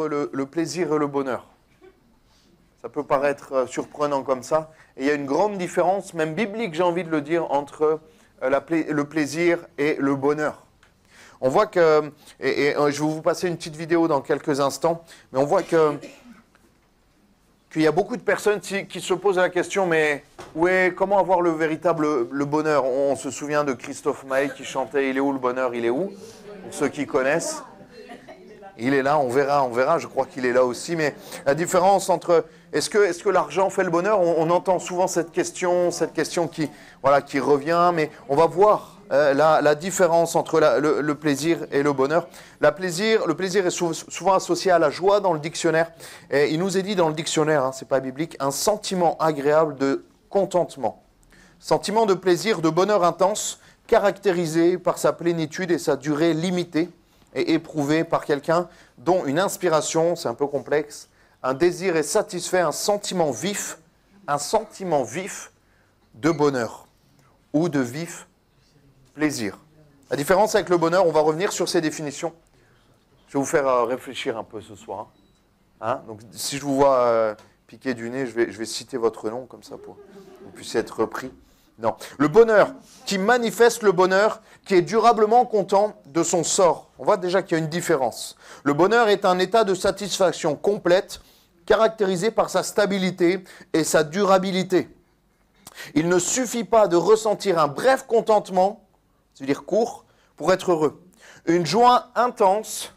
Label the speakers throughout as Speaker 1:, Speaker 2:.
Speaker 1: entre le plaisir et le bonheur. Ça peut paraître surprenant comme ça. Et il y a une grande différence, même biblique, j'ai envie de le dire, entre le plaisir et le bonheur. On voit que, et je vais vous passer une petite vidéo dans quelques instants, mais on voit qu'il y a beaucoup de personnes qui se posent la question, mais comment avoir le véritable bonheur? On se souvient de Christophe Maé qui chantait « Il est où le bonheur, il est où ?» Pour ceux qui connaissent. Il est là, on verra, je crois qu'il est là aussi. Mais la différence entre, est-ce que l'argent fait le bonheur? On entend souvent cette question qui revient, mais on va voir la différence entre le plaisir et le bonheur. Le plaisir est souvent associé à la joie dans le dictionnaire. Et il nous est dit dans le dictionnaire, c'est pas biblique, un sentiment agréable de contentement. Sentiment de plaisir, de bonheur intense, caractérisé par sa plénitude et sa durée limitée, et éprouvé par quelqu'un dont une inspiration, c'est un peu complexe, un désir est satisfait, un sentiment vif de bonheur ou de vif plaisir. La différence avec le bonheur, on va revenir sur ces définitions. Je vais vous faire réfléchir un peu ce soir. Donc, si je vous vois piquer du nez, je vais citer votre nom comme ça pour que vous puissiez être repris. Non. Le bonheur, qui manifeste le bonheur, qui est durablement content de son sort. On voit déjà qu'il y a une différence. Le bonheur est un état de satisfaction complète, caractérisé par sa stabilité et sa durabilité. Il ne suffit pas de ressentir un bref contentement, c'est-à-dire court, pour être heureux. Une joie intense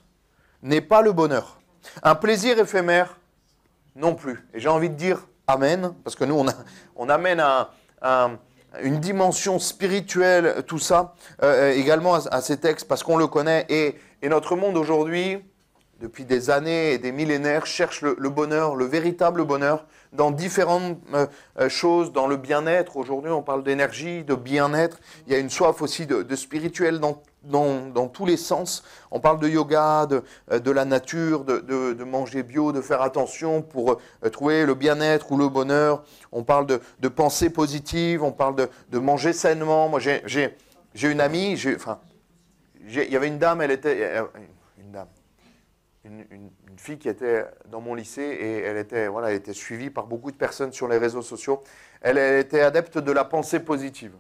Speaker 1: n'est pas le bonheur. Un plaisir éphémère non plus. Et j'ai envie de dire amen, parce que nous, on amène une dimension spirituelle, tout ça, également à ces textes, parce qu'on le connaît. Et notre monde aujourd'hui, depuis des années et des millénaires, cherche le bonheur, le véritable bonheur, dans différentes choses, dans le bien-être. Aujourd'hui, on parle d'énergie, de bien-être. Il y a une soif aussi de spirituel dans tous les sens. On parle de yoga, de la nature, de manger bio, de faire attention pour trouver le bien-être ou le bonheur. On parle de pensée positive, on parle de manger sainement. Moi, j'ai une amie, il y avait une dame, une fille qui était dans mon lycée et elle était suivie par beaucoup de personnes sur les réseaux sociaux. Elle était adepte de la pensée positive.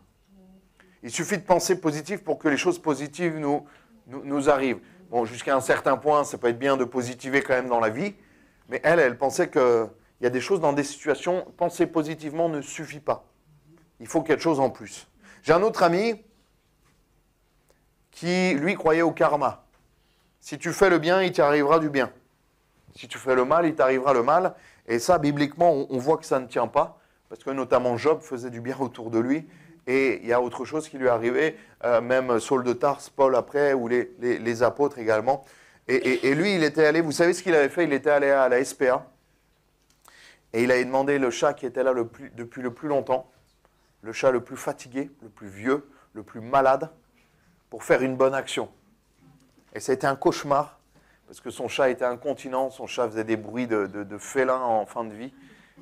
Speaker 1: Il suffit de penser positif pour que les choses positives nous arrivent. Bon, jusqu'à un certain point, ça peut être bien de positiver quand même dans la vie, mais elle pensait qu'il y a des choses dans des situations, penser positivement ne suffit pas. Il faut quelque chose en plus. J'ai un autre ami qui, lui, croyait au karma. Si tu fais le bien, il t'arrivera du bien. Si tu fais le mal, il t'arrivera le mal. Et ça, bibliquement, on voit que ça ne tient pas, parce que notamment Job faisait du bien autour de lui. Et il y a autre chose qui lui est arrivé, même Saul de Tarse, Paul après, ou les apôtres également. Et lui, il était allé, vous savez ce qu'il avait fait? Il était allé à la SPA, et il avait demandé le chat qui était là depuis le plus longtemps, le chat le plus fatigué, le plus vieux, le plus malade, pour faire une bonne action. Et ça a été un cauchemar, parce que son chat était incontinent, son chat faisait des bruits de félin en fin de vie.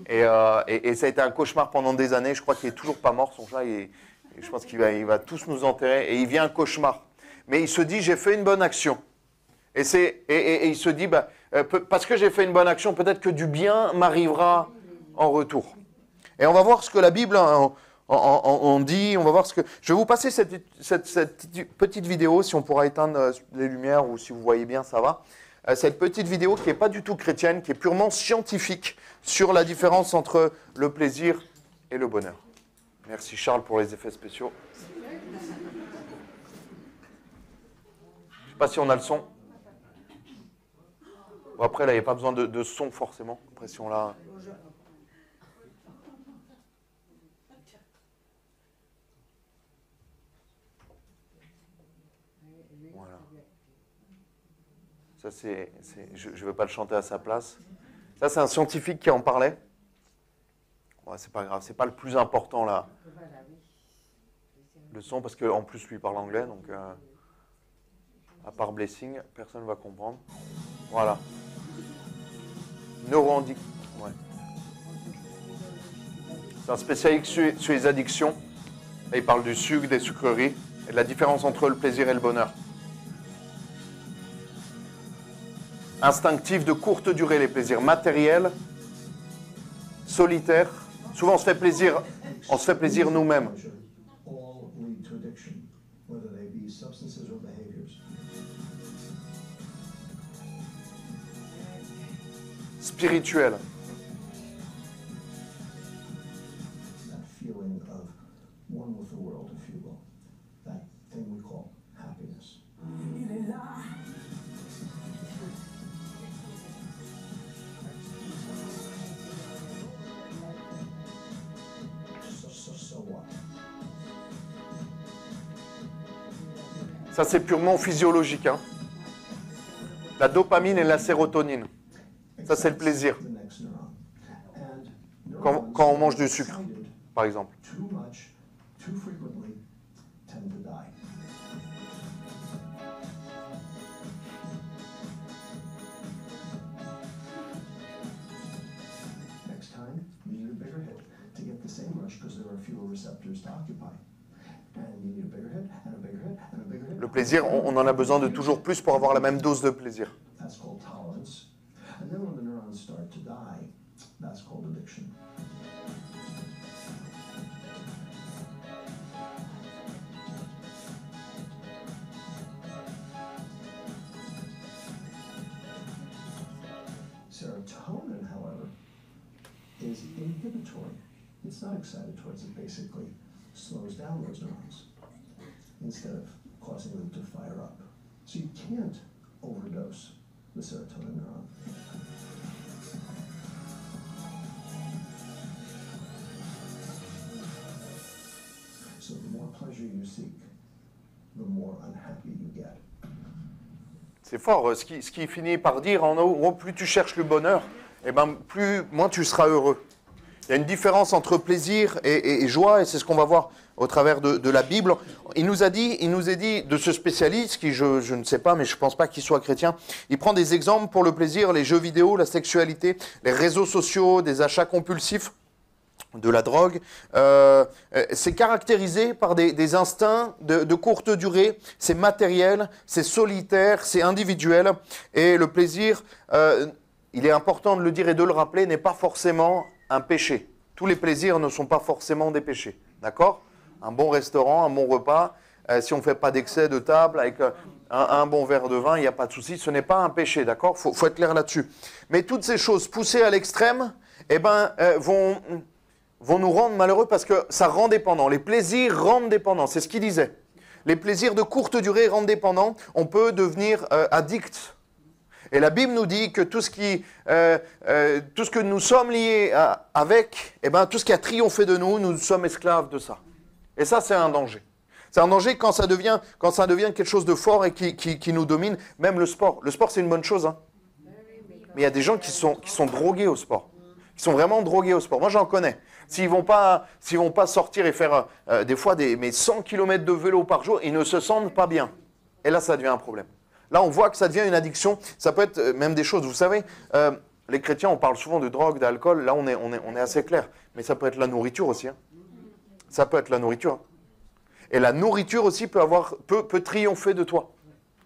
Speaker 1: Et ça a été un cauchemar pendant des années. Je crois qu'il n'est toujours pas mort, son chat. Et je pense qu'il va tous nous enterrer. Et il vient un cauchemar. Mais il se dit, j'ai fait une bonne action. Et il se dit, parce que j'ai fait une bonne action, peut-être que du bien m'arrivera en retour. Et on va voir ce que la Bible on dit. On va voir ce que... Je vais vous passer cette petite vidéo, si on pourra éteindre les lumières, ou si vous voyez bien, ça va. Cette petite vidéo qui n'est pas du tout chrétienne, qui est purement scientifique sur la différence entre le plaisir et le bonheur. Merci Charles pour les effets spéciaux. Je ne sais pas si on a le son. Bon, après, là, il n'y a pas besoin de son forcément. Après, si on l'a... Voilà. Ça, je ne vais pas le chanter à sa place. Ça, c'est un scientifique qui en parlait. Ouais, c'est pas grave, c'est pas le plus important là. Le son, parce qu'en plus, lui parle anglais, donc à part Blessing, personne ne va comprendre. Voilà. Neurohandic. Ouais. C'est un spécialiste sur les addictions. Là, il parle du sucre, des sucreries, et de la différence entre le plaisir et le bonheur. instinctifs de courte durée, les plaisirs matériels, solitaires. Souvent, on se fait plaisir nous-mêmes. Spirituel. Ça, c'est purement physiologique. Hein. La dopamine et la sérotonine. Ça, c'est le plaisir. Quand on mange du sucre, par exemple. Le plaisir, on en a besoin de toujours plus pour avoir la même dose de plaisir.
Speaker 2: Serotonin, however, is inhibitory. It's not excitatory. It basically slows down those neurons instead of causing them to fire up. So you can't overdose the serotonin neuron. So the more pleasure you seek, the more unhappy you get.
Speaker 1: C'est fort, ce qui finit par dire, en gros, plus tu cherches le bonheur, eh ben, moins tu seras heureux. Il y a une différence entre plaisir et joie, et c'est ce qu'on va voir au travers de la Bible. Il nous a dit de ce spécialiste, qui je ne sais pas, mais je ne pense pas qu'il soit chrétien, il prend des exemples pour le plaisir, les jeux vidéo, la sexualité, les réseaux sociaux, des achats compulsifs, de la drogue. C'est caractérisé par des instincts de courte durée, c'est matériel, c'est solitaire, c'est individuel, et le plaisir, il est important de le dire et de le rappeler, n'est pas forcément un péché. Tous les plaisirs ne sont pas forcément des péchés, d'accord? Un bon restaurant, un bon repas, si on ne fait pas d'excès de table, avec un bon verre de vin, il n'y a pas de souci, ce n'est pas un péché, d'accord? Faut être clair là-dessus. Mais toutes ces choses poussées à l'extrême, eh ben, vont nous rendre malheureux parce que ça rend dépendant. Les plaisirs rendent dépendants, c'est ce qu'il disait. Les plaisirs de courte durée rendent dépendants, on peut devenir addict. Et la Bible nous dit que tout ce que nous sommes liés avec, eh ben, tout ce qui a triomphé de nous, nous sommes esclaves de ça. Et ça, c'est un danger. C'est un danger quand ça devient quelque chose de fort et qui nous domine, même le sport. Le sport, c'est une bonne chose, hein. Mais il y a des gens qui sont drogués au sport. Qui sont vraiment drogués au sport. Moi, j'en connais. S'ils vont pas sortir et faire des fois 100 km de vélo par jour, ils ne se sentent pas bien. Et là, ça devient un problème. Là, on voit que ça devient une addiction. Ça peut être même des choses, vous savez, les chrétiens, on parle souvent de drogue, d'alcool. Là, on est assez clair. Mais ça peut être la nourriture aussi. Hein. Ça peut être la nourriture. Et la nourriture aussi peut triompher de toi.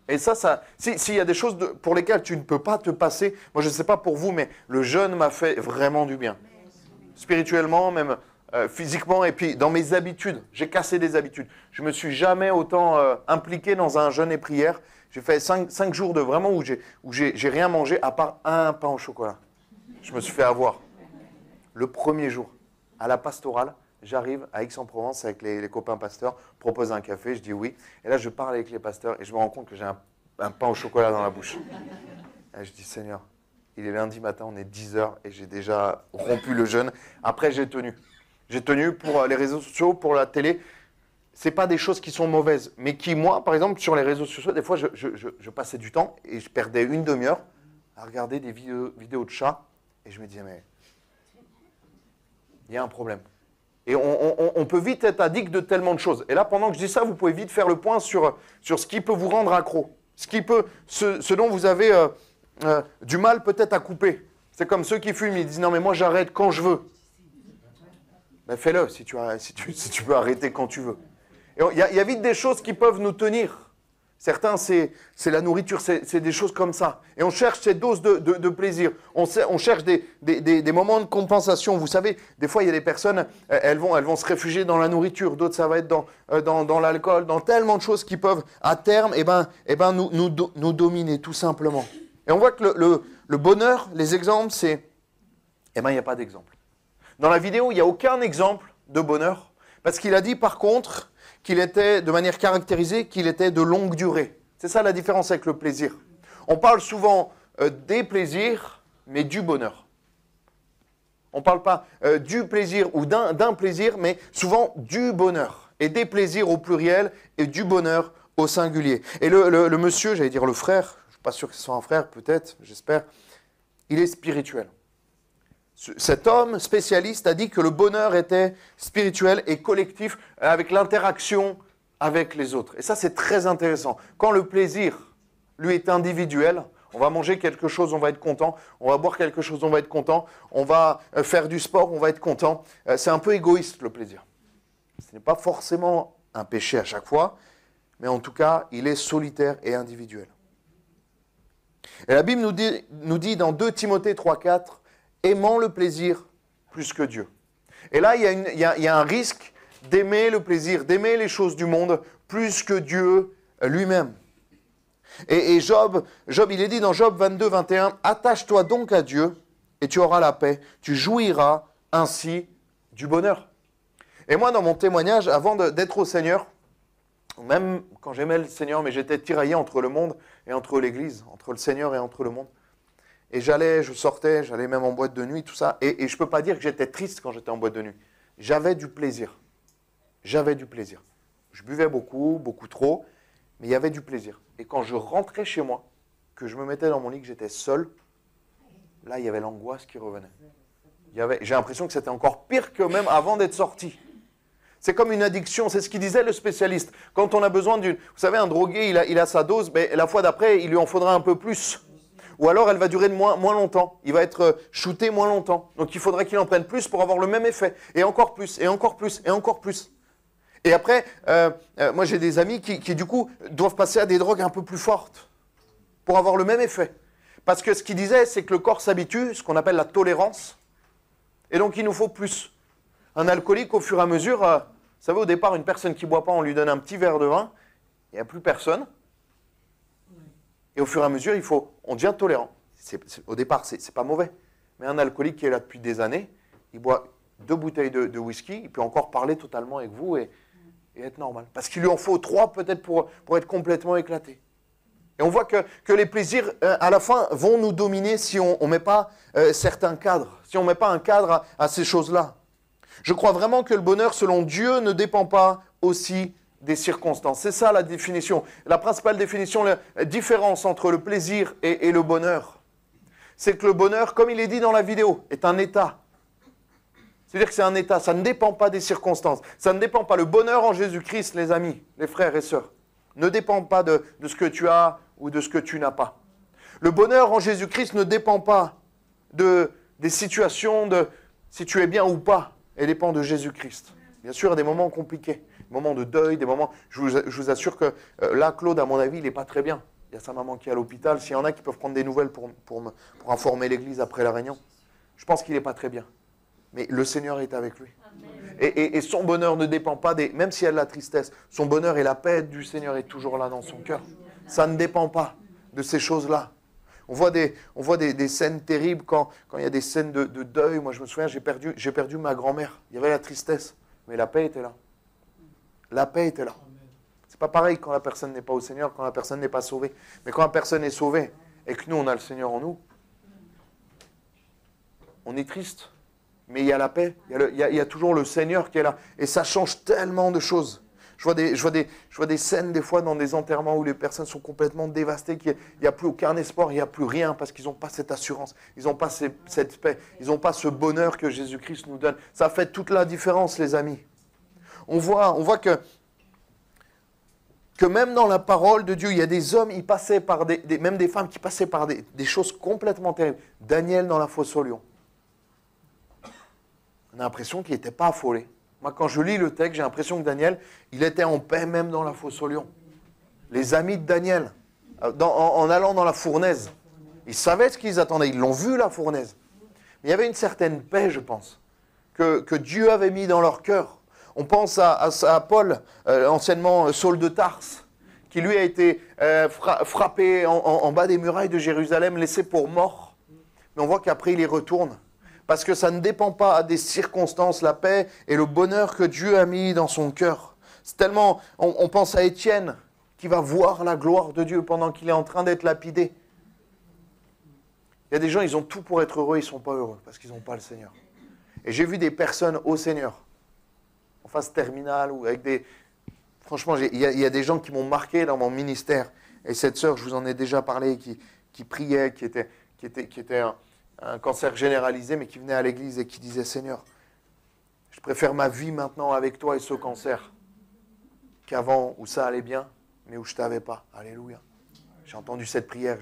Speaker 1: Et s'il y a des choses pour lesquelles tu ne peux pas te passer, moi je ne sais pas pour vous, mais le jeûne m'a fait vraiment du bien. Spirituellement, même physiquement, et puis dans mes habitudes, j'ai cassé des habitudes. Je ne me suis jamais autant impliqué dans un jeûne et prière. J'ai fait 5 jours de vraiment où j'ai rien mangé à part un pain au chocolat. Je me suis fait avoir. Le premier jour, à la pastorale, j'arrive à Aix-en-Provence avec les copains pasteurs, propose un café, je dis oui. Et là, je parle avec les pasteurs et je me rends compte que j'ai un pain au chocolat dans la bouche. Et je dis, Seigneur, il est lundi matin, on est 10h et j'ai déjà rompu le jeûne. Après, j'ai tenu. J'ai tenu pour les réseaux sociaux, pour la télé. Ce n'est pas des choses qui sont mauvaises, mais qui, moi, par exemple, sur les réseaux sociaux, des fois, je passais du temps et je perdais une demi-heure à regarder des vidéos de chats. Et je me disais, mais il y a un problème. Et on peut vite être addict de tellement de choses. Et là, pendant que je dis ça, vous pouvez vite faire le point sur ce qui peut vous rendre accro. Ce dont vous avez du mal peut-être à couper. C'est comme ceux qui fument, ils disent « Non, mais moi, j'arrête quand je veux. » Ben, fais-le si tu peux arrêter quand tu veux. Il y a vite des choses qui peuvent nous tenir. Certains, c'est la nourriture, c'est des choses comme ça. Et on cherche ces doses de plaisir. On cherche des moments de compensation. Vous savez, des fois, il y a des personnes, elles vont se réfugier dans la nourriture. D'autres, ça va être dans l'alcool, dans tellement de choses qui peuvent, à terme, nous dominer, tout simplement. Et on voit que le bonheur, les exemples, il n'y a pas d'exemple. Dans la vidéo, il n'y a aucun exemple de bonheur. Parce qu'il a dit, par contre, qu'il était, de manière caractérisée, qu'il était de longue durée. C'est ça la différence avec le plaisir. On parle souvent des plaisirs, mais du bonheur. On ne parle pas du plaisir ou d'un plaisir, mais souvent du bonheur. Et des plaisirs au pluriel et du bonheur au singulier. Et le monsieur, j'allais dire le frère, je ne suis pas sûr que ce soit un frère, peut-être, j'espère, il est spirituel. Cet homme spécialiste a dit que le bonheur était spirituel et collectif avec l'interaction avec les autres. Et ça, c'est très intéressant. Quand le plaisir, lui, est individuel, on va manger quelque chose, on va être content. On va boire quelque chose, on va être content. On va faire du sport, on va être content. C'est un peu égoïste, le plaisir. Ce n'est pas forcément un péché à chaque fois, mais en tout cas, il est solitaire et individuel. Et la Bible nous dit dans 2 Timothée 3,4, aimant le plaisir plus que Dieu. Et là, il y a un risque d'aimer le plaisir, d'aimer les choses du monde plus que Dieu lui-même. Et Job, il est dit dans Job 22, 21, « Attache-toi donc à Dieu et tu auras la paix, tu jouiras ainsi du bonheur. » Et moi, dans mon témoignage, avant d'être au Seigneur, même quand j'aimais le Seigneur, mais j'étais tiraillé entre le monde et entre l'Église, entre le Seigneur et entre le monde. Et je sortais, j'allais même en boîte de nuit, tout ça. Et je ne peux pas dire que j'étais triste quand j'étais en boîte de nuit. J'avais du plaisir. J'avais du plaisir. Je buvais beaucoup, beaucoup trop, mais il y avait du plaisir. Et quand je rentrais chez moi, que je me mettais dans mon lit, que j'étais seul, là, il y avait l'angoisse qui revenait. J'ai l'impression que c'était encore pire que même avant d'être sorti. C'est comme une addiction, c'est ce qu'il disait le spécialiste. Quand on a besoin d'une... Vous savez, un drogué, il a sa dose, mais la fois d'après, il lui en faudra un peu plus. Ou alors, elle va durer moins longtemps. Il va être shooté moins longtemps. Donc, il faudrait qu'il en prenne plus pour avoir le même effet. Et encore plus, et encore plus, et encore plus. Et après, moi, j'ai des amis qui, du coup, doivent passer à des drogues un peu plus fortes pour avoir le même effet. Parce que ce qu'il disait, c'est que le corps s'habitue, ce qu'on appelle la tolérance. Et donc, il nous faut plus. Un alcoolique, au fur et à mesure, vous savez, au départ, une personne qui ne boit pas, on lui donne un petit verre de vin. Il n'y a plus personne. Et au fur et à mesure, on devient tolérant. Au départ, ce n'est pas mauvais. Mais un alcoolique qui est là depuis des années, il boit 2 bouteilles de whisky, il peut encore parler totalement avec vous et être normal. Parce qu'il lui en faut 3 peut-être pour être complètement éclaté. Et on voit que les plaisirs, à la fin, vont nous dominer si on ne met pas certains cadres, si on ne met pas un cadre à ces choses-là. Je crois vraiment que le bonheur, selon Dieu, ne dépend pas aussi des circonstances. C'est ça la définition. La principale définition, la différence entre le plaisir et le bonheur, c'est que le bonheur, comme il est dit dans la vidéo, est un état. C'est-à-dire que c'est un état, ça ne dépend pas des circonstances. Ça ne dépend pas. Le bonheur en Jésus-Christ, les amis, les frères et sœurs, ne dépend pas de ce que tu as ou de ce que tu n'as pas. Le bonheur en Jésus-Christ ne dépend pas des situations, de si tu es bien ou pas. Elle dépend de Jésus-Christ. Bien sûr, il y a des moments compliqués, des moments de deuil, des moments... Je vous assure que là, Claude, à mon avis, il n'est pas très bien. Il y a sa maman qui est à l'hôpital. S'il y en a qui peuvent prendre des nouvelles pour informer l'Église après la réunion, je pense qu'il n'est pas très bien. Mais le Seigneur est avec lui. Et son bonheur ne dépend pas même s'il y a de la tristesse, son bonheur et la paix du Seigneur est toujours là dans son cœur. Ça ne dépend pas de ces choses-là. On voit des scènes terribles quand il y a des scènes de deuil. Moi, je me souviens, j'ai perdu ma grand-mère. Il y avait la tristesse, mais la paix était là. La paix était là. C'est pas pareil quand la personne n'est pas au Seigneur, quand la personne n'est pas sauvée. Mais quand la personne est sauvée et que nous, on a le Seigneur en nous, on est triste. Mais il y a la paix, il y a toujours le Seigneur qui est là. Et ça change tellement de choses. Je vois des scènes des fois dans des enterrements où les personnes sont complètement dévastées, qu'il n'y a plus aucun espoir, il n'y a plus rien parce qu'ils n'ont pas cette assurance, ils n'ont pas cette paix, ils n'ont pas ce bonheur que Jésus-Christ nous donne. Ça fait toute la différence, les amis. On voit que même dans la parole de Dieu, il y a des hommes, ils passaient par même des femmes qui passaient par des choses complètement terribles. Daniel dans la fosse aux lions. On a l'impression qu'il n'était pas affolé. Moi, quand je lis le texte, j'ai l'impression que Daniel, il était en paix même dans la fosse aux lions. Les amis de Daniel, en allant dans la fournaise, ils savaient ce qu'ils attendaient, ils l'ont vu la fournaise. Mais il y avait une certaine paix, je pense, que Dieu avait mis dans leur cœur. On pense à Paul, anciennement Saul de Tarse, qui lui a été frappé en bas des murailles de Jérusalem, laissé pour mort. Mais on voit qu'après il y retourne. Parce que ça ne dépend pas des circonstances, la paix et le bonheur que Dieu a mis dans son cœur. C'est tellement, on pense à Étienne, qui va voir la gloire de Dieu pendant qu'il est en train d'être lapidé. Il y a des gens, ils ont tout pour être heureux, ils ne sont pas heureux, parce qu'ils n'ont pas le Seigneur. Et j'ai vu des personnes au Seigneur, en phase terminale, ou avec des... Franchement, il y a des gens qui m'ont marqué dans mon ministère. Et cette sœur, je vous en ai déjà parlé, qui priait, qui était un cancer généralisé, mais qui venait à l'église et qui disait « Seigneur, je préfère ma vie maintenant avec toi et ce cancer qu'avant où ça allait bien, mais où je ne t'avais pas. » Alléluia. J'ai entendu cette prière,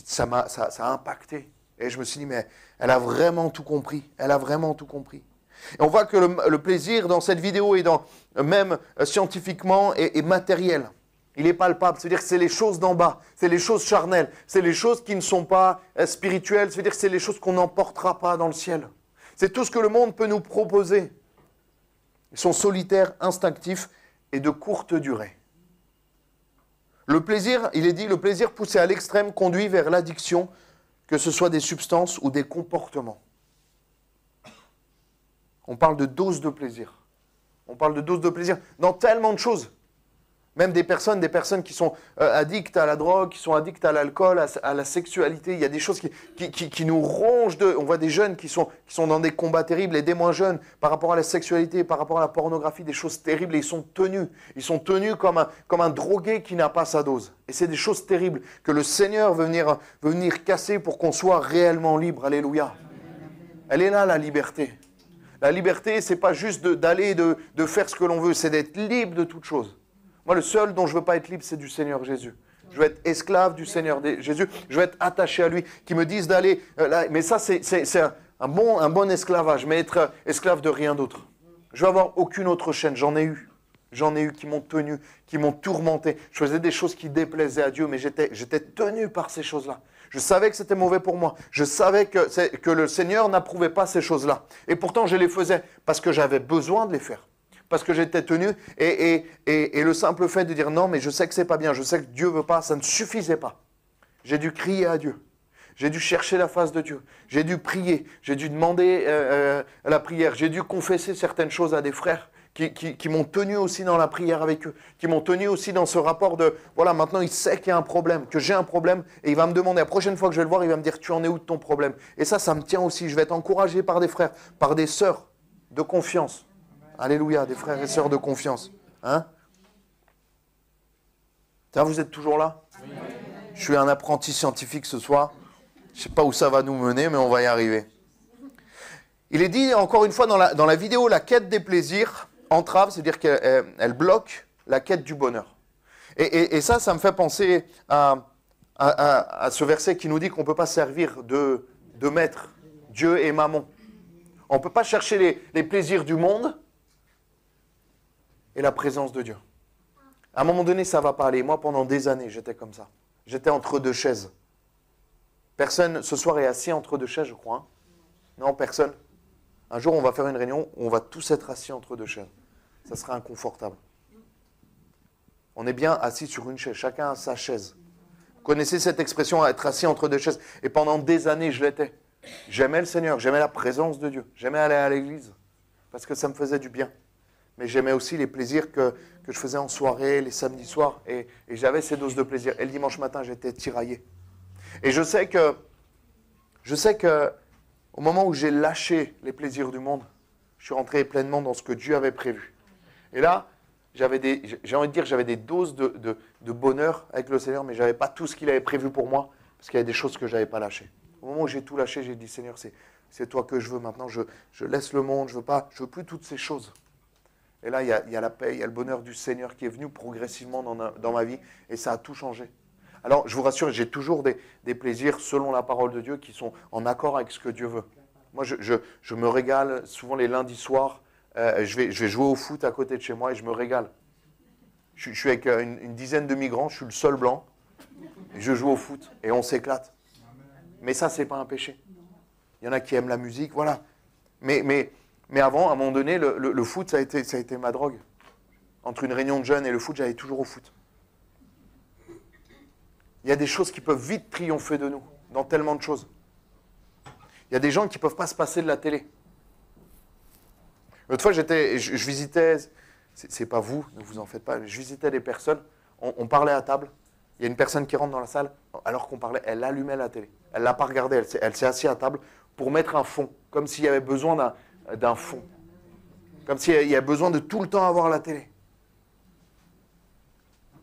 Speaker 1: ça a impacté. Et je me suis dit, mais elle a vraiment tout compris. Elle a vraiment tout compris. Et on voit que le plaisir dans cette vidéo et même scientifiquement est matériel. Il est palpable, c'est-à-dire que c'est les choses d'en bas, c'est les choses charnelles, c'est les choses qui ne sont pas spirituelles, c'est-à-dire que c'est les choses qu'on n'emportera pas dans le ciel. C'est tout ce que le monde peut nous proposer. Ils sont solitaires, instinctifs et de courte durée. Le plaisir, il est dit, le plaisir poussé à l'extrême conduit vers l'addiction, que ce soit des substances ou des comportements. On parle de dose de plaisir. On parle de dose de plaisir dans tellement de choses. Même des personnes qui sont addictes à la drogue, qui sont addictes à l'alcool, à la sexualité. Il y a des choses qui nous rongent. On voit des jeunes qui sont dans des combats terribles et des moins jeunes par rapport à la sexualité, par rapport à la pornographie, des choses terribles. Et ils sont tenus. Ils sont tenus comme un drogué qui n'a pas sa dose. Et c'est des choses terribles que le Seigneur veut venir casser pour qu'on soit réellement libre. Alléluia. Elle est là, la liberté. La liberté, ce n'est pas juste d'aller, de faire ce que l'on veut. C'est d'être libre de toute chose. Moi, le seul dont je ne veux pas être libre, c'est du Seigneur Jésus. Je veux être esclave du Seigneur Jésus. Je veux être attaché à lui. Qui me disent d'aller... mais ça, c'est un bon esclavage. Mais être esclave de rien d'autre. Je veux avoir aucune autre chaîne. J'en ai eu. J'en ai eu qui m'ont tenu, qui m'ont tourmenté. Je faisais des choses qui déplaisaient à Dieu, mais j'étais tenu par ces choses-là. Je savais que c'était mauvais pour moi. Je savais que le Seigneur n'approuvait pas ces choses-là. Et pourtant, je les faisais parce que j'avais besoin de les faire. Parce que j'étais tenu, et le simple fait de dire non, mais je sais que c'est pas bien, je sais que Dieu veut pas, ça ne suffisait pas. J'ai dû crier à Dieu, j'ai dû chercher la face de Dieu, j'ai dû prier, j'ai dû demander la prière, j'ai dû confesser certaines choses à des frères qui m'ont tenu aussi dans la prière avec eux, qui m'ont tenu aussi dans ce rapport de, voilà, maintenant il sait qu'il y a un problème, que j'ai un problème, et il va me demander, la prochaine fois que je vais le voir, il va me dire, tu en es où de ton problème? Et ça me tient aussi, je vais être encouragé par des frères, par des sœurs de confiance. Alléluia, des frères et sœurs de confiance. Hein? Tiens, vous êtes toujours là? Oui. Je suis un apprenti scientifique ce soir. Je ne sais pas où ça va nous mener, mais on va y arriver. Il est dit, encore une fois, dans la vidéo, la quête des plaisirs entrave, c'est-à-dire qu'elle bloque la quête du bonheur. Et ça me fait penser à ce verset qui nous dit qu'on ne peut pas servir de maître, Dieu et mammon. On ne peut pas chercher les plaisirs du monde et la présence de Dieu. À un moment donné, ça ne va pas aller. Moi, pendant des années, j'étais comme ça. J'étais entre deux chaises. Personne, ce soir, est assis entre deux chaises, je crois. Hein? Non, personne. Un jour, on va faire une réunion où on va tous être assis entre deux chaises. Ça sera inconfortable. On est bien assis sur une chaise. Chacun a sa chaise. Vous connaissez cette expression, être assis entre deux chaises. Et pendant des années, je l'étais. J'aimais le Seigneur, j'aimais la présence de Dieu. J'aimais aller à l'église parce que ça me faisait du bien. Mais j'aimais aussi les plaisirs que je faisais en soirée, les samedis soirs. Et j'avais ces doses de plaisir. Et le dimanche matin, j'étais tiraillé. Et je sais que au moment où j'ai lâché les plaisirs du monde, je suis rentré pleinement dans ce que Dieu avait prévu. Et là, j'ai envie de dire, j'avais des doses de bonheur avec le Seigneur, mais je n'avais pas tout ce qu'il avait prévu pour moi, parce qu'il y a des choses que je n'avais pas lâchées. Au moment où j'ai tout lâché, j'ai dit, Seigneur, c'est toi que je veux maintenant. Je laisse le monde, je veux plus toutes ces choses. Et là, il y a la paix, il y a le bonheur du Seigneur qui est venu progressivement dans ma vie, et ça a tout changé. Alors, je vous rassure, j'ai toujours des plaisirs selon la parole de Dieu qui sont en accord avec ce que Dieu veut. Moi, je me régale souvent les lundis soirs. Je vais jouer au foot à côté de chez moi et je me régale. Je suis avec une dizaine de migrants, je suis le seul blanc, et je joue au foot, et on s'éclate. Mais ça, c'est pas un péché. Il y en a qui aiment la musique, voilà. Mais avant, à un moment donné, le foot, ça a été ma drogue. Entre une réunion de jeunes et le foot, j'allais toujours au foot. Il y a des choses qui peuvent vite triompher de nous, dans tellement de choses. Il y a des gens qui ne peuvent pas se passer de la télé. L'autre fois, je visitais, c'est pas vous, ne vous en faites pas, je visitais des personnes, on parlait à table, il y a une personne qui rentre dans la salle, alors qu'on parlait, elle allumait la télé. Elle ne l'a pas regardée, elle s'est assise à table pour mettre un fond, comme s'il y avait besoin d'un fond. Comme s'il y avait besoin de tout le temps avoir la télé.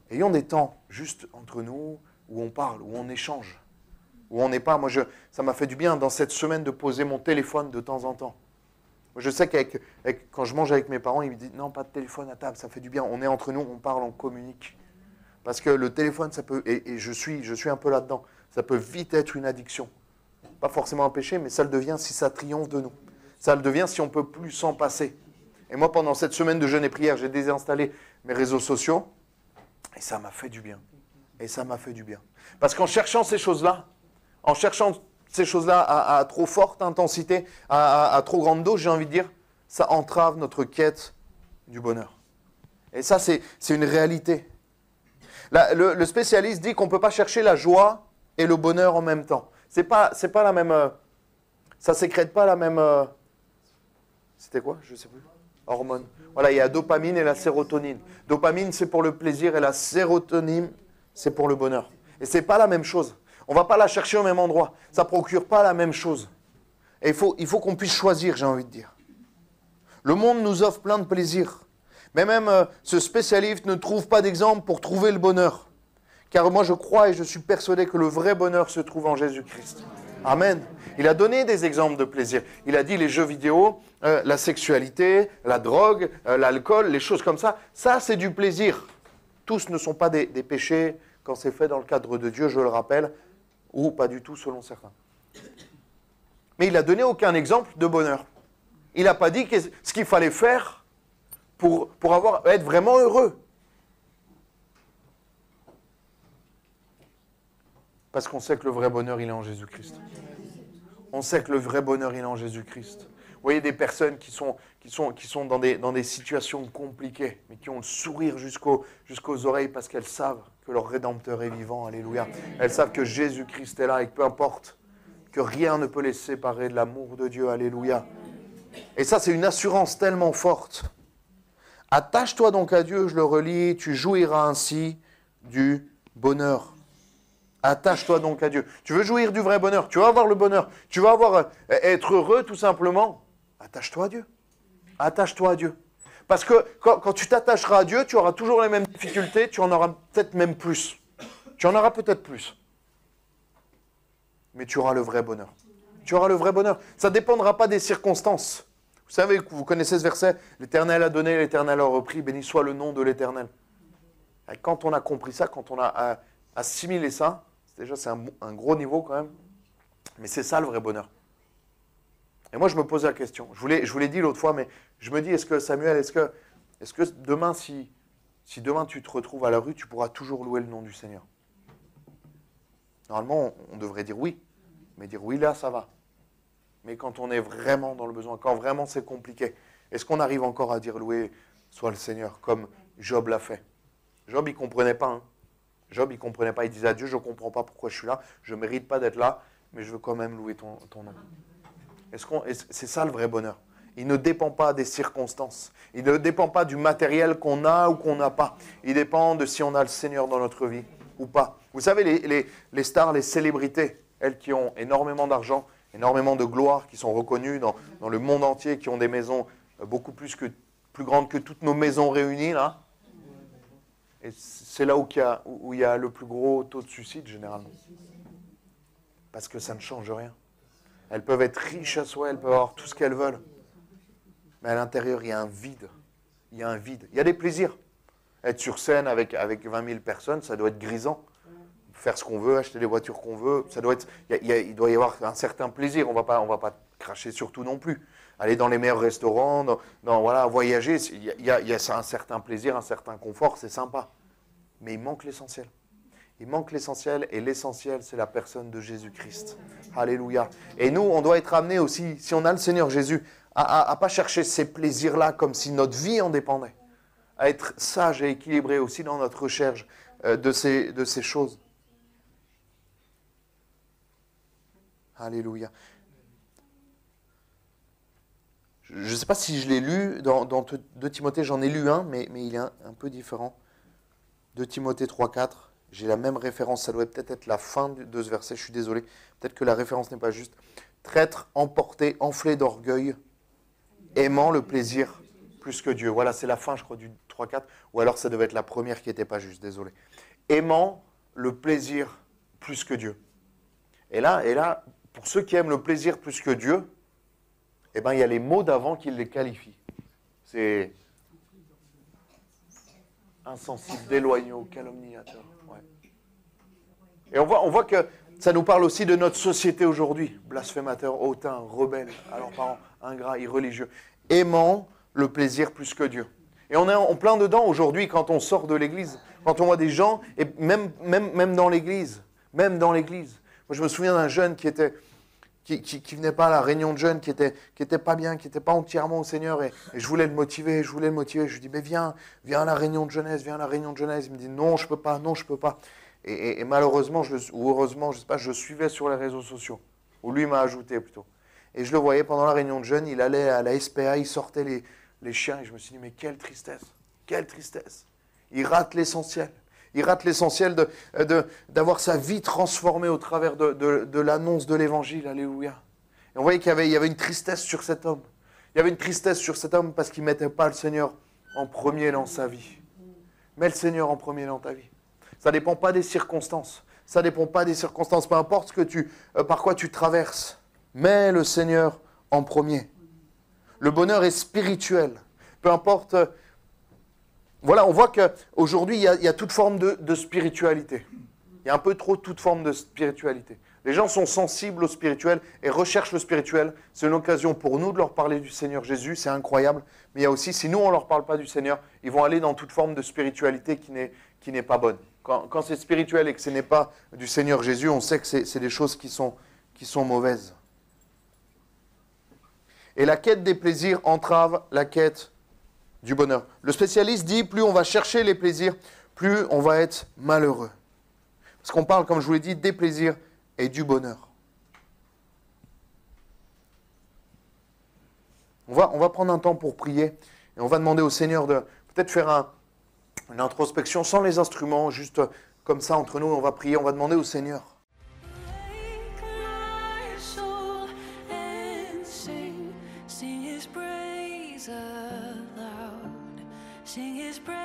Speaker 1: Ayons des temps juste entre nous, où on parle, où on échange, où on n'est pas... Moi, ça m'a fait du bien dans cette semaine de poser mon téléphone de temps en temps. Moi, je sais quand je mange avec mes parents, ils me disent non, pas de téléphone à table, ça fait du bien. On est entre nous, on parle, on communique. Parce que le téléphone, ça peut... Et je suis un peu là-dedans. Ça peut vite être une addiction. Pas forcément un péché, mais ça le devient si ça triomphe de nous. Ça le devient si on ne peut plus s'en passer. Et moi, pendant cette semaine de jeûne et prière, j'ai désinstallé mes réseaux sociaux. Et ça m'a fait du bien. Et ça m'a fait du bien. Parce qu'en cherchant ces choses-là, à trop forte intensité, à trop grande dose, j'ai envie de dire, ça entrave notre quête du bonheur. Et ça, c'est une réalité. Le spécialiste dit qu'on ne peut pas chercher la joie et le bonheur en même temps. C'est pas la même... ça ne sécrète pas la même... c'était quoi? Je ne sais plus. Hormone. Voilà, il y a la dopamine et la sérotonine. Dopamine, c'est pour le plaisir et la sérotonine, c'est pour le bonheur. Et ce n'est pas la même chose. On ne va pas la chercher au même endroit. Ça ne procure pas la même chose. Et il faut qu'on puisse choisir, j'ai envie de dire. Le monde nous offre plein de plaisirs. Mais même ce spécialiste ne trouve pas d'exemple pour trouver le bonheur. Car moi, je crois et je suis persuadé que le vrai bonheur se trouve en Jésus-Christ. Amen. Il a donné des exemples de plaisir. Il a dit les jeux vidéo, la sexualité, la drogue, l'alcool, les choses comme ça. Ça, c'est du plaisir. Tous ne sont pas des péchés quand c'est fait dans le cadre de Dieu, je le rappelle, ou pas du tout selon certains. Mais il n'a donné aucun exemple de bonheur. Il n'a pas dit ce qu'il fallait faire pour être vraiment heureux. Parce qu'on sait que le vrai bonheur, il est en Jésus-Christ. On sait que le vrai bonheur, il est en Jésus-Christ. Vous voyez des personnes qui sont dans des situations compliquées, mais qui ont le sourire jusqu'aux oreilles parce qu'elles savent que leur Rédempteur est vivant. Alléluia. Elles savent que Jésus-Christ est là et que peu importe, que rien ne peut les séparer de l'amour de Dieu. Alléluia. Et ça, c'est une assurance tellement forte. Attache-toi donc à Dieu, je le relis, tu jouiras ainsi du bonheur. Attache-toi donc à Dieu. Tu veux jouir du vrai bonheur, tu vas avoir le bonheur, tu vas être heureux tout simplement. Attache-toi à Dieu. Attache-toi à Dieu. Parce que quand tu t'attacheras à Dieu, tu auras toujours les mêmes difficultés, tu en auras peut-être même plus. Tu en auras peut-être plus. Mais tu auras le vrai bonheur. Tu auras le vrai bonheur. Ça ne dépendra pas des circonstances. Vous savez, vous connaissez ce verset, l'Éternel a donné, l'Éternel a repris, béni soit le nom de l'Éternel. Et quand on a compris ça, quand on a assimilé ça, déjà c'est un gros niveau quand même, mais c'est ça le vrai bonheur. Et moi je me pose la question, je vous l'ai dit l'autre fois, mais je me dis, est-ce que demain, si demain tu te retrouves à la rue, tu pourras toujours louer le nom du Seigneur? Normalement, on devrait dire oui, mais dire oui là, ça va. Mais quand on est vraiment dans le besoin, quand vraiment c'est compliqué, est-ce qu'on arrive encore à dire loué soit le Seigneur, comme Job l'a fait? Job, il ne comprenait pas. Hein. Job, il ne comprenait pas. Il disait à Dieu, je ne comprends pas pourquoi je suis là, je ne mérite pas d'être là, mais je veux quand même louer ton nom. C'est ça le vrai bonheur. Il ne dépend pas des circonstances. Il ne dépend pas du matériel qu'on a ou qu'on n'a pas. Il dépend de si on a le Seigneur dans notre vie ou pas. Vous savez, les stars, les célébrités, elles qui ont énormément d'argent, énormément de gloire, qui sont reconnues dans le monde entier, qui ont des maisons beaucoup plus grandes que toutes nos maisons réunies, là. Et c'est là où il y a le plus gros taux de suicide, généralement. Parce que ça ne change rien. Elles peuvent être riches à soi, elles peuvent avoir tout ce qu'elles veulent. Mais à l'intérieur, il y a un vide. Il y a un vide. Il y a des plaisirs. Être sur scène avec 20 000 personnes, ça doit être grisant. Faire ce qu'on veut, acheter les voitures qu'on veut, ça doit être, il doit y avoir un certain plaisir. On va pas cracher sur tout non plus. aller dans les meilleurs restaurants, voilà, voyager. Il y a un certain plaisir, un certain confort, c'est sympa. Mais il manque l'essentiel. Il manque l'essentiel, et l'essentiel, c'est la personne de Jésus-Christ. Alléluia. Et nous, on doit être amenés aussi, si on a le Seigneur Jésus, à ne pas chercher ces plaisirs-là comme si notre vie en dépendait. À être sage et équilibré aussi dans notre recherche de ces choses. Alléluia. Je ne sais pas si je l'ai lu dans 2 Timothée, j'en ai lu un, mais il est un peu différent. 2 Timothée 3,4. J'ai la même référence, ça doit peut-être être la fin de ce verset, je suis désolé. Peut-être que la référence n'est pas juste. Traître, emporté, enflé d'orgueil, aimant le plaisir plus que Dieu. Voilà, c'est la fin, je crois, du 3,4. Ou alors ça devait être la première qui n'était pas juste, désolé. Aimant le plaisir plus que Dieu. Et là, pour ceux qui aiment le plaisir plus que Dieu, eh ben, il y a les mots d'avant qui les qualifient. C'est insensible, déloyaux, calomniateur. Ouais. Et on voit que ça nous parle aussi de notre société aujourd'hui. Blasphémateur, hautain, rebelle, à leurs parents, ingrat, irreligieux. Aimant le plaisir plus que Dieu. Et on est en plein dedans aujourd'hui quand on sort de l'église. Quand on voit des gens, et même dans l'église. Même dans l'église. Moi, je me souviens d'un jeune qui venait pas à la réunion de jeunes, qui était pas bien, qui n'était pas entièrement au Seigneur, et je voulais le motiver. Je lui dis, mais viens à la réunion de jeunesse, viens à la réunion de jeunesse. Il me dit, non, je peux pas. Et malheureusement, ou heureusement, je sais pas, je suivais sur les réseaux sociaux, ou lui m'a ajouté plutôt. Et je le voyais pendant la réunion de jeunes, il allait à la SPA, il sortait les chiens, et je me suis dit, mais quelle tristesse. Il rate l'essentiel. Il rate l'essentiel d'avoir sa vie transformée au travers de l'annonce de l'évangile. Alléluia. Et on voyait qu'il y avait une tristesse sur cet homme. Il y avait une tristesse sur cet homme parce qu'il ne mettait pas le Seigneur en premier dans sa vie. Mets le Seigneur en premier dans ta vie. Ça ne dépend pas des circonstances. Ça ne dépend pas des circonstances. Peu importe par quoi tu traverses. Mets le Seigneur en premier. Le bonheur est spirituel. Peu importe... Voilà, on voit qu'aujourd'hui, il y a toute forme de spiritualité. Il y a un peu trop toute forme de spiritualité. Les gens sont sensibles au spirituel et recherchent le spirituel. C'est une occasion pour nous de leur parler du Seigneur Jésus, c'est incroyable. Mais il y a aussi, si nous, on ne leur parle pas du Seigneur, ils vont aller dans toute forme de spiritualité qui n'est pas bonne. Quand c'est spirituel et que ce n'est pas du Seigneur Jésus, on sait que c'est des choses qui sont mauvaises. Et la quête des plaisirs entrave la quête du bonheur. Le spécialiste dit, plus on va chercher les plaisirs, plus on va être malheureux. Parce qu'on parle, comme je vous l'ai dit, des plaisirs et du bonheur. On va prendre un temps pour prier et on va demander au Seigneur de peut-être faire une introspection sans les instruments, juste comme ça entre nous, on va prier, on va demander au Seigneur.
Speaker 3: Sing his praise.